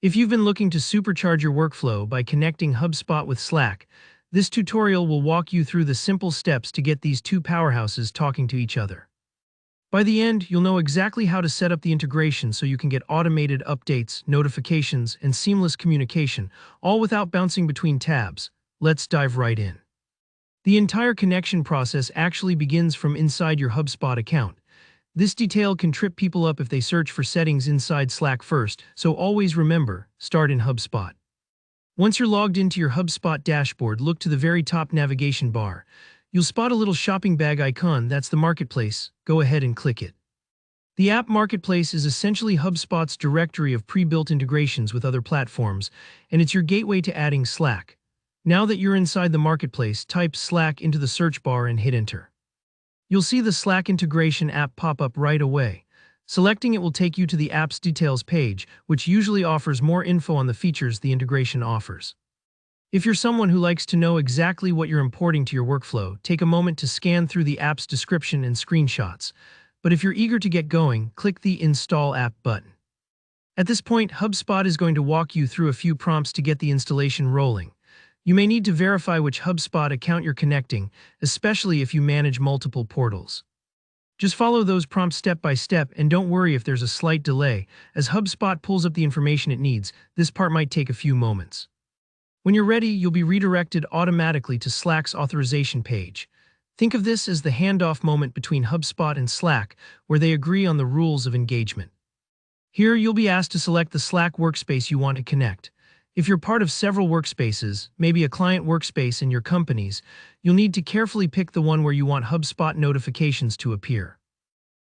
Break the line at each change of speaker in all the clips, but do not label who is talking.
If you've been looking to supercharge your workflow by connecting HubSpot with Slack, this tutorial will walk you through the simple steps to get these two powerhouses talking to each other. By the end, you'll know exactly how to set up the integration so you can get automated updates, notifications, and seamless communication, all without bouncing between tabs. Let's dive right in. The entire connection process actually begins from inside your HubSpot account. This detail can trip people up if they search for settings inside Slack first, so always remember, start in HubSpot. Once you're logged into your HubSpot dashboard, look to the very top navigation bar. You'll spot a little shopping bag icon, that's the marketplace. Go ahead and click it. The app marketplace is essentially HubSpot's directory of pre-built integrations with other platforms, and it's your gateway to adding Slack. Now that you're inside the marketplace, type Slack into the search bar and hit enter. You'll see the Slack integration app pop up right away. Selecting it will take you to the app's details page, which usually offers more info on the features the integration offers. If you're someone who likes to know exactly what you're importing to your workflow, take a moment to scan through the app's description and screenshots. But if you're eager to get going, click the Install App button. At this point, HubSpot is going to walk you through a few prompts to get the installation rolling. You may need to verify which HubSpot account you're connecting, especially if you manage multiple portals. Just follow those prompts step by step and don't worry if there's a slight delay. As HubSpot pulls up the information it needs, this part might take a few moments. When you're ready, you'll be redirected automatically to Slack's authorization page. Think of this as the handoff moment between HubSpot and Slack, where they agree on the rules of engagement. Here, you'll be asked to select the Slack workspace you want to connect. If you're part of several workspaces, maybe a client workspace in your companies, you'll need to carefully pick the one where you want HubSpot notifications to appear.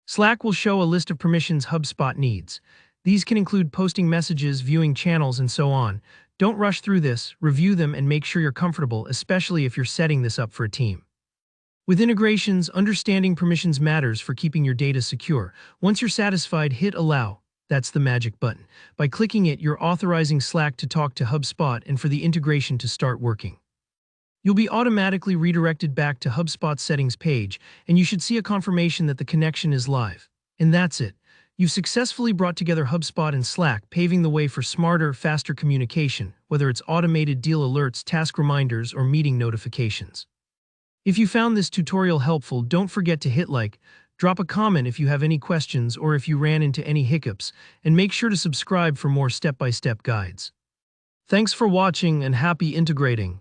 Slack will show a list of permissions HubSpot needs. These can include posting messages, viewing channels, and so on. Don't rush through this, review them, and make sure you're comfortable, especially if you're setting this up for a team. With integrations, understanding permissions matters for keeping your data secure. Once you're satisfied, hit Allow. That's the magic button. By clicking it, you're authorizing Slack to talk to HubSpot and for the integration to start working. You'll be automatically redirected back to HubSpot's settings page, and you should see a confirmation that the connection is live. And that's it. You've successfully brought together HubSpot and Slack, paving the way for smarter, faster communication, whether it's automated deal alerts, task reminders, or meeting notifications. If you found this tutorial helpful, don't forget to hit like, drop a comment if you have any questions or if you ran into any hiccups, and make sure to subscribe for more step-by-step guides. Thanks for watching and happy integrating.